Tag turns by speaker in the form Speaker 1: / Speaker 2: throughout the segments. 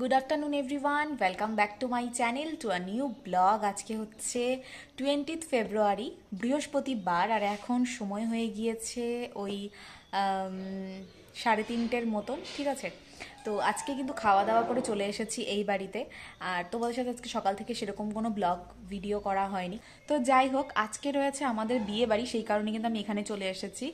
Speaker 1: Good afternoon everyone, welcome back to my channel to a new blog. আজকে হচ্ছে 20 ফেব্রুয়ারি, বৃহস্পতিবার, আর এখন সময় হয়ে গিয়েছে ওই 3:30 মতন। ঠিক আছে, তো আজকে কিন্তু খাওয়া দাওয়া করে চলে এসেছি এই বাড়িতে। আর তোমাদের সাথে আজকে সকাল থেকে সেরকম কোনো ব্লগ ভিডিও করা হয়নি। তো যাই হোক, আজকে রয়েছে আমাদের বিয়ে বাড়ি, সেই কারণে কিন্তু আমি এখানে চলে এসেছি।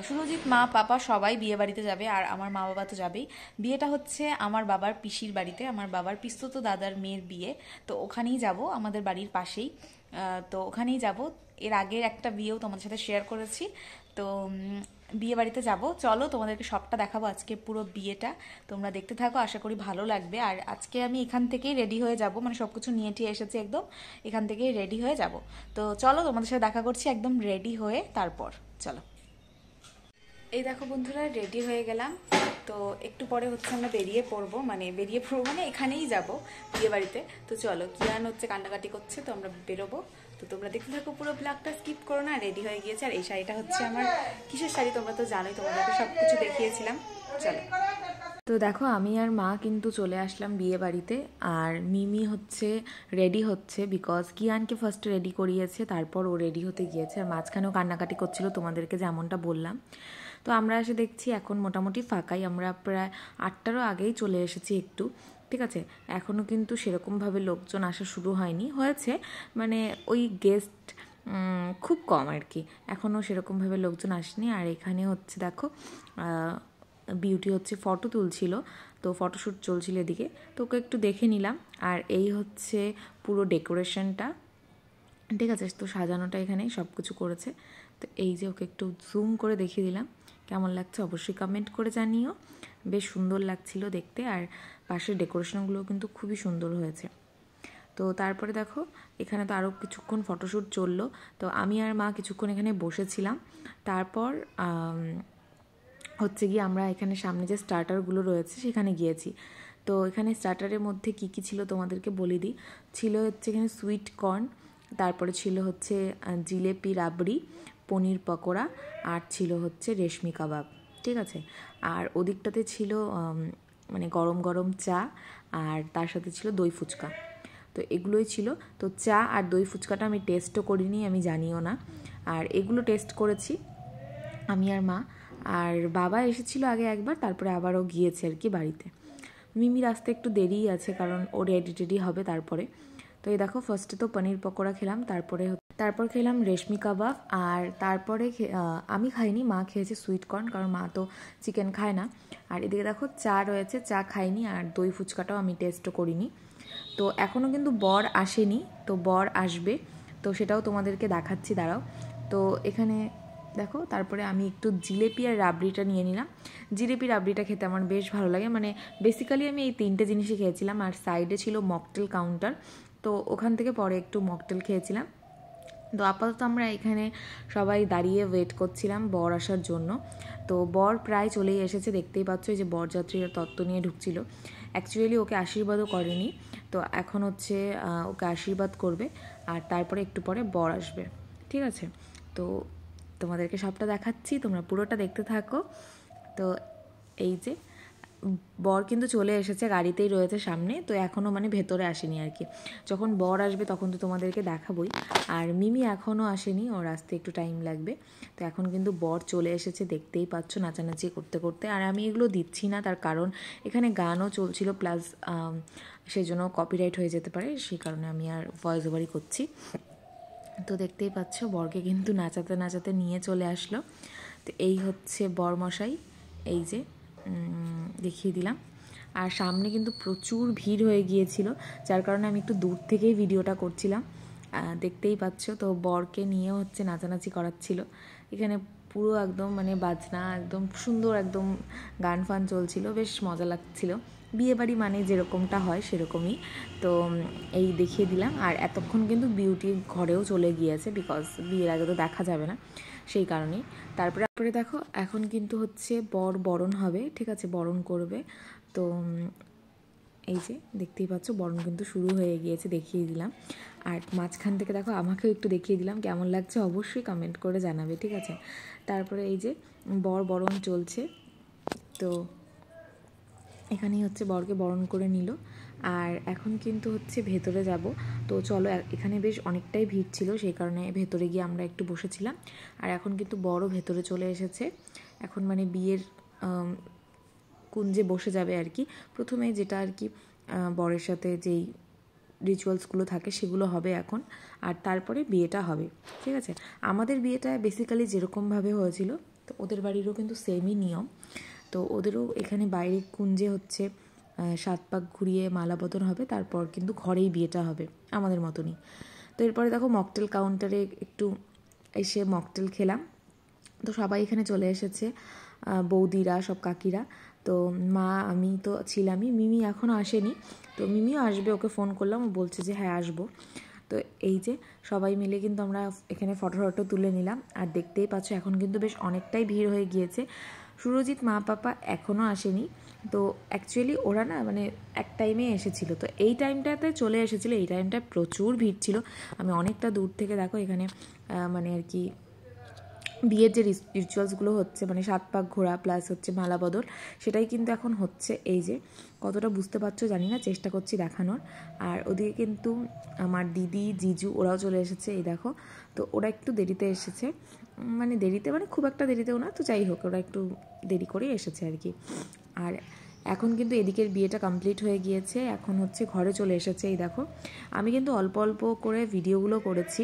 Speaker 1: সুরজিৎ, মা, পাপা সবাই বিয়ে বাড়িতে যাবে, আর আমার মা বাবা তো যাবেই। বিয়েটা হচ্ছে আমার বাবার পিসির বাড়িতে, আমার বাবার পিসতুতো দাদার মেয়ের বিয়ে। তো ওখানেই যাব, আমাদের বাড়ির পাশেই। তো ওখানেই যাব। এর আগের একটা বিয়েও তোমাদের সাথে শেয়ার করেছি। তো বিয়ে বাড়িতে যাব, চলো তোমাদেরকে সবটা দেখাবো। আজকে পুরো বিয়েটা তোমরা দেখতে থাকো, আশা করি ভালো লাগবে। আর আজকে আমি এখান থেকেই রেডি হয়ে যাব, মানে সব কিছু নিয়ে টিয়ে এসেছি, একদম এখান থেকেই রেডি হয়ে যাব। তো চলো তোমাদের সাথে দেখা করছি একদম রেডি হয়ে, তারপর চলো। এই দেখো বন্ধুরা, রেডি হয়ে গেলাম। তো একটু পরে হচ্ছে আমরা বেরিয়ে পড়বো, মানে এখানেই যাব বিয়ে বাড়িতে। তো চলো, কিয়ান হচ্ছে কান্নাকাটি করছে, তো আমরা বেরোবো। তো তোমরা দেখতে থাকো, পুরো ব্লগটা স্কিপ করো না। রেডি হয়ে গিয়েছে, আর এই শাড়িটা হচ্ছে আমার কিসের শাড়ি তোমরা তো জানোই, তোমাদেরকে সব কিছু দেখিয়েছিলাম। চলো। তো দেখো, আমি আর মা কিন্তু চলে আসলাম বিয়ে বাড়িতে। আর মিমি হচ্ছে রেডি হচ্ছে, বিকজ কিয়ানকে ফার্স্ট রেডি করিয়েছে, তারপর ও রেডি হতে গিয়েছে। আর মাঝখানেও কান্নাকাটি করছিল, তোমাদেরকে যেমনটা বললাম। তো আমরা এসে দেখছি এখন মোটামুটি ফাঁকাই, আমরা প্রায় 8টারও আগেই চলে এসেছি একটু। ঠিক আছে, এখনও কিন্তু সেরকমভাবে লোকজন আসা শুরু হয়নি, হয়েছে মানে ওই গেস্ট খুব কম আর কি, এখনও সেরকমভাবে লোকজন আসেনি। আর এখানে হচ্ছে দেখো, বিউটি হচ্ছে ফটো তুলছিল, তো ফটোশ্যুট চলছিল এদিকে, তো ওকে একটু দেখে নিলাম। আর এই হচ্ছে পুরো ডেকোরেশনটা, ঠিক আছে, তো সাজানোটা এখানেই সব কিছু করেছে। তো এই যে ওকে একটু জুম করে দেখিয়ে দিলাম, কেমন লাগছে অবশ্যই কমেন্ট করে জানিও। বেশ সুন্দর লাগছিল দেখতে, আর পাশের ডেকোরেশনগুলো কিন্তু খুবই সুন্দর হয়েছে। তো তারপরে দেখো, এখানে তো আরও কিছুক্ষণ ফটোশ্যুট চললো। তো আমি আর মা কিছুক্ষণ এখানে বসেছিলাম। তারপর হচ্ছে গিয়ে আমরা এখানে সামনে যে স্টার্টারগুলো রয়েছে সেখানে গিয়েছি। তো এখানে স্টার্টারের মধ্যে কী কী ছিল তোমাদেরকে বলে দিই। ছিল হচ্ছে এখানে সুইট কর্ন, তারপরে ছিল হচ্ছে জিলেপি রাবড়ি, পনির পকোড়া, আর ছিল হচ্ছে রেশমি কাবাব। ঠিক আছে, আর ওদিকটাতে ছিল মানে গরম গরম চা, আর তার সাথে ছিল দই ফুচকা। তো এগুলোই ছিল। তো চা আর দই ফুচকাটা আমি টেস্টও করিনি, আমি জানিও না। আর এগুলো টেস্ট করেছি আমি আর মা। আর বাবা এসেছিল আগে একবার, তারপরে আবারও গিয়েছে আর কি বাড়িতে। মিমির আসতে একটু দেরিই আছে, কারণ ও রেডি হবে তারপরে। তো এই দেখো, ফার্স্টে তো পনির পকোড়া খেলাম, তারপর খেলাম রেশমি কাবাব, আর তারপরে আমি খাইনি, মা খেয়েছে সুইট কর্ন, কারণ মা তো চিকেন খায় না। আর এদিকে দেখো চা রয়েছে, চা খাইনি, আর দই ফুচকাটাও আমি টেস্টও করিনি। তো এখনও কিন্তু বর আসেনি, তো বর আসবে, তো সেটাও তোমাদেরকে দেখাচ্ছি, দাঁড়াও। তো এখানে দেখো, তারপরে আমি একটু জিলেপি আর রাবড়িটা নিয়ে নিলাম। জিলেপি রাবড়িটা খেতে আমার বেশ ভালো লাগে, মানে বেসিক্যালি আমি এই 3টে জিনিসই খেয়েছিলাম। আর সাইডে ছিল মকটেল কাউন্টার, তো ওখান থেকে পরে একটু মকটেল খেয়েছিলাম। তো আপাতত আমরা এখানে সবাই দাঁড়িয়ে ওয়েট করছিলাম বর আসার জন্য। তো বর প্রায় চলেই এসেছে, দেখতেই পাচ্ছ এই যে বরযাত্রীরা তত্ত্ব নিয়ে ঢুকছিল। অ্যাকচুয়ালি ওকে আশীর্বাদও করেনি, তো এখন হচ্ছে ওকে আশীর্বাদ করবে, আর তারপরে একটু পরে বর আসবে। ঠিক আছে, তো তোমাদেরকে সবটা দেখাচ্ছি, তোমরা পুরোটা দেখতে থাকো। তো এই যে বর কিন্তু চলে এসেছে, গাড়িতেই রয়েছে সামনে, তো এখনও মানে ভেতরে আসেনি আর কি। যখন বর আসবে তখন তো তোমাদেরকে দেখাবই। আর মিমি এখনও আসেনি, ওর আসতে একটু টাইম লাগবে। তো এখন কিন্তু বর চলে এসেছে, দেখতেই পাচ্ছ নাচানাচি করতে করতে। আর আমি এগুলো দিচ্ছি না, তার কারণ এখানে গানও চলছিল, প্লাস সেই জন্য কপিরাইট হয়ে যেতে পারে, সেই কারণে আমি আর ভয়েস ওভারই করছি। তো দেখতেই পাচ্ছ বরকে কিন্তু নাচাতে নাচাতে নিয়ে চলে আসলো। তো এই হচ্ছে বরমশাই, এই যে দেখিয়ে দিলাম। আর সামনে কিন্তু প্রচুর ভিড় হয়ে গিয়েছিল, যার কারণে আমি একটু দূর থেকেই ভিডিওটা করছিলাম, দেখতেই পাচ্ছ। তো বরকে নিয়ে হচ্ছে নাচানাচি করাচ্ছিল এখানে, পুরো একদম মানে বাজনা একদম সুন্দর, একদম গান ফান চলছিল, বেশ মজা লাগছিল। বিয়েবাড়ি মানে যেরকমটা হয় সেরকমই। তো এই দেখিয়ে দিলাম। আর এতক্ষণ কিন্তু বিউটির ঘরেও চলে গিয়েছে, বিকজ বিয়ের আগে তো দেখা যাবে না, সেই কারণেই। তারপরে দেখো, এখন কিন্তু হচ্ছে বর বরণ হবে, ঠিক আছে, বরণ করবে। তো এই যে দেখতেই পাচ্ছ বরণ কিন্তু শুরু হয়ে গিয়েছে, দেখিয়ে দিলাম। আর মাঝখান থেকে দেখো আমাকেও একটু দেখিয়ে দিলাম, কেমন লাগছে অবশ্যই কমেন্ট করে জানাবে, ঠিক আছে। তারপরে এই যে বর বরণ চলছে। তো এখানেই হচ্ছে বরকে বরণ করে নিল। আর এখন কিন্তু হচ্ছে ভেতরে যাব। তো চলো, এখানে বেশ অনেকটাই ভিড় ছিল, সেই কারণে ভেতরে গিয়ে আমরা একটু বসেছিলাম। আর এখন কিন্তু বড় ভেতরে চলে এসেছে। এখন মানে বিয়ের কুঞ্জে বসে যাবে আর কি। প্রথমে যেটা আর কি বরের সাথে যেই রিচুয়ালসগুলো থাকে সেগুলো হবে এখন, আর তারপরে বিয়েটা হবে, ঠিক আছে। আমাদের বিয়েটা বেসিক্যালি যেরকমভাবে হয়েছিল, তো ওদের বাড়িরও কিন্তু সেমই নিয়ম। তো ওদেরও এখানে বাইরে কুঞ্জে হচ্ছে 7 পাক ঘুরিয়ে মালা বদল হবে, তারপর কিন্তু ঘরেই বিয়েটা হবে আমাদের মতনই। তো এরপরে দেখো মকটেল কাউন্টারে একটু এসে মকটেল খেলাম। তো সবাই এখানে চলে এসেছে, বৌদিরা, সব কাকিরা। তো মা, আমি তো ছিলামই, মিমি এখনও আসেনি। তো মিমিও আসবে, ওকে ফোন করলাম, ও বলছে যে হ্যাঁ আসবো। তো এই যে সবাই মিলে কিন্তু আমরা এখানে ফটো তুলে নিলাম। আর দেখতেই পাচ্ছ এখন কিন্তু বেশ অনেকটাই ভিড় হয়ে গিয়েছে। সুরজিৎ মা পাপা এখনও আসেনি। তো অ্যাকচুয়ালি ওরা না মানে এক টাইমে এসেছিলো, তো এই টাইমটাতে চলে এসেছিলো, এই টাইমটায় প্রচুর ভিড় ছিল। আমি অনেকটা দূর থেকে দেখো এখানে মানে আর কি বিয়ের যে রিচুয়ালসগুলো হচ্ছে, মানে 7 পাক ঘোরা প্লাস হচ্ছে মালা বদল, সেটাই কিন্তু এখন হচ্ছে। এই যে কতটা বুঝতে পারছো জানি না, চেষ্টা করছি দেখানোর। আর ওদিকে কিন্তু আমার দিদি, জিজু ওরাও চলে এসেছে, এই দেখো। তো ওরা একটু দেরিতে এসেছে, মানে দেরিতে মানে খুব একটা দেরিতেও না, তো যাই হোক ওরা একটু দেরি করেই এসেছে আর কি। আর এখন কিন্তু এদিকের বিয়েটা কমপ্লিট হয়ে গিয়েছে, এখন হচ্ছে ঘরে চলে এসেছে। এই দেখো আমি কিন্তু অল্প অল্প করে ভিডিওগুলো করেছি,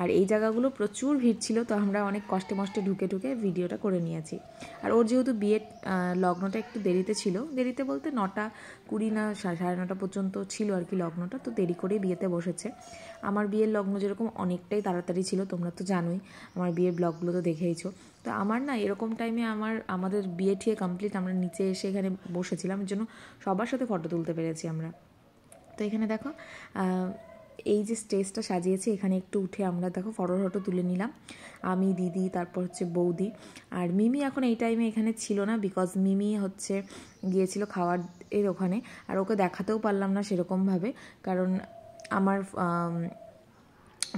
Speaker 1: আর এই জায়গাগুলো প্রচুর ভিড় ছিল, তো আমরা অনেক কষ্টে মষ্টে ঢুকে ঢুকে ভিডিওটা করে নিয়েছি। আর ওর যেহেতু বিয়ের লগ্নটা একটু দেরিতে ছিল, দেরিতে বলতে 9:20 না 9:30 পর্যন্ত ছিল আর কি লগ্নটা, তো দেরি করেই বিয়েতে বসেছে। আমার বিয়ের লগ্ন যেরকম অনেকটাই তাড়াতাড়ি ছিল, তোমরা তো জানোই, আমার বিয়ের ব্লগগুলো তো দেখেইছো। তো আমার না এরকম টাইমে আমাদের বিয়ে ঠিয়ে কমপ্লিট, আমরা নিচে এসে এখানে বসেছিলাম, এর জন্য সবার সাথে ফটো তুলতে পেরেছি আমরা। তো এখানে দেখো এই যে স্টেজটা সাজিয়েছে, এখানে একটু উঠে আমরা দেখো ফটো তুলে নিলাম, আমি, দিদি, তারপর হচ্ছে বৌদি। আর মিমি এখন এই টাইমে এখানে ছিল না, বিকজ মিমি হচ্ছে গিয়েছিল খাওয়ার এর ওখানে। আর ওকে দেখাতেও পারলাম না সেরকমভাবে, কারণ আমার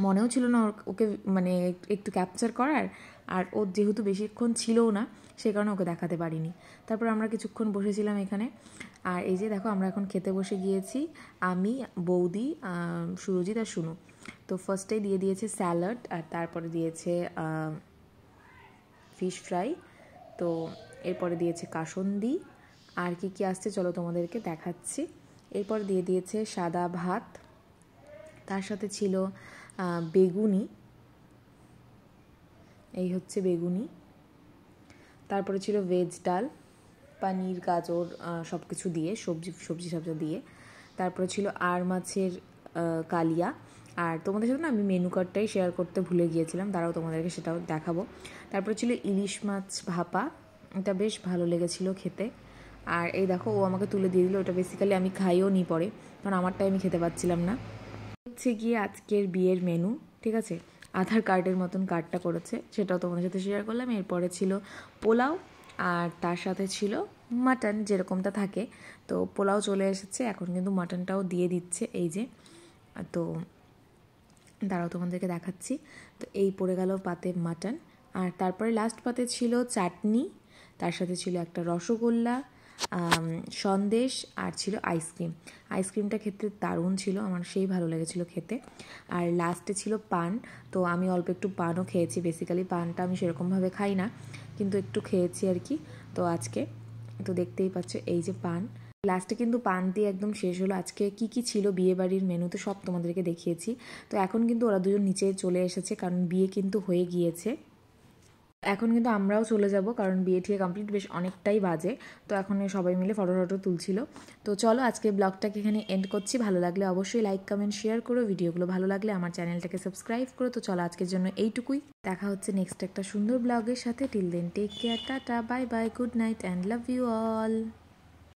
Speaker 1: মনেও ছিল না ওকে মানে একটু ক্যাপচার করার। আর ও যেহেতু বেশিক্ষণ ছিলও না, সে কারণে ওকে দেখাতে পারিনি। তারপর আমরা কিছুক্ষণ বসেছিলাম এখানে। আর এই যে দেখো আমরা এখন খেতে বসে গিয়েছি, আমি, বৌদি, সুরজিৎ আর শুনু। তো ফার্স্টেই দিয়ে দিয়েছে স্যালাড, আর তারপরে দিয়েছে ফিশ ফ্রাই, তো এরপরে দিয়েছে কাসন্দি। আর কি কি আসছে চলো তোমাদেরকে দেখাচ্ছি। এরপর দিয়ে দিয়েছে সাদা ভাত, তার সাথে ছিল বেগুনি, এই হচ্ছে বেগুনি। তারপরে ছিল ভেজ ডাল, পনির, গাজর সব কিছু দিয়ে, সবজি দিয়ে। তারপরে ছিল আর মাছের কালিয়া। আর তোমাদের সাথে না আমি মেনু কার্ডটাই শেয়ার করতে ভুলে গিয়েছিলাম, দাঁড়াও তোমাদেরকে সেটাও দেখাবো। তারপরে ছিল ইলিশ মাছ ভাপা, এটা বেশ ভালো লেগেছিল খেতে। আর এই দেখো ও আমাকে তুলে দিয়ে দিল, ওটা বেসিক্যালি আমি খাইও নি পরে, কারণ আমারটাই আমি খেতে পাচ্ছিলাম না। হচ্ছে গিয়ে আজকের বিয়ের মেনু, ঠিক আছে। আধার কার্ডের মতন কার্ডটা করেছে, সেটাও তোমাদের সাথে শেয়ার করলাম। এরপরে ছিল পোলাও, আর তার সাথে ছিল মাটন যেরকমটা থাকে। তো পোলাও চলে এসেছে, এখন কিন্তু মাটনটাও দিয়ে দিচ্ছে, এই যে। তো দাঁড়াও তোমাদেরকে দেখাচ্ছি। তো এই পড়ে গেল পাতে মাটন। আর তারপরে লাস্ট পাতে ছিল চাটনি, তার সাথে ছিল একটা রসগোল্লা, সন্দেশ, আর ছিল আইসক্রিম। আইসক্রিমটা খেতে দারুণ ছিল, আমার সেই ভালো লেগেছিলো খেতে। আর লাস্টে ছিল পান, তো আমি অল্প একটু পানও খেয়েছি। বেসিক্যালি পানটা আমি সেরকমভাবে খাই না, কিন্তু একটু খেয়েছি আর কি। তো আজকে তো দেখতেই পাচ্ছ এই যে পান, লাস্টে কিন্তু পান দিয়ে একদম শেষ হলো। আজকে কি কি ছিল বিয়েবাড়ির মেনুতে সব তোমাদেরকে দেখিয়েছি। তো এখন কিন্তু ওরা দুজন নিচে চলে এসেছে, কারণ বিয়ে কিন্তু হয়ে গিয়েছে। এখন কিন্তু আমরাও চলে যাব, কারণ বিয়ে ঠিয়ে কমপ্লিট, বেশ অনেকটাই বাজে। তো এখন সবাই মিলে ফটো তুলছিল। তো চলো আজকে ব্লগটাকে এখানে এন্ড করছি। ভালো লাগলে অবশ্যই লাইক, কমেন্ট, শেয়ার করো। ভিডিওগুলো ভালো লাগলে আমার চ্যানেলটাকে সাবস্ক্রাইব করো। তো চলো আজকের জন্য এইটুকুই, দেখা হচ্ছে নেক্সট একটা সুন্দর ব্লগের সাথে। Till then take care, tata, bye bye, good night and love you all.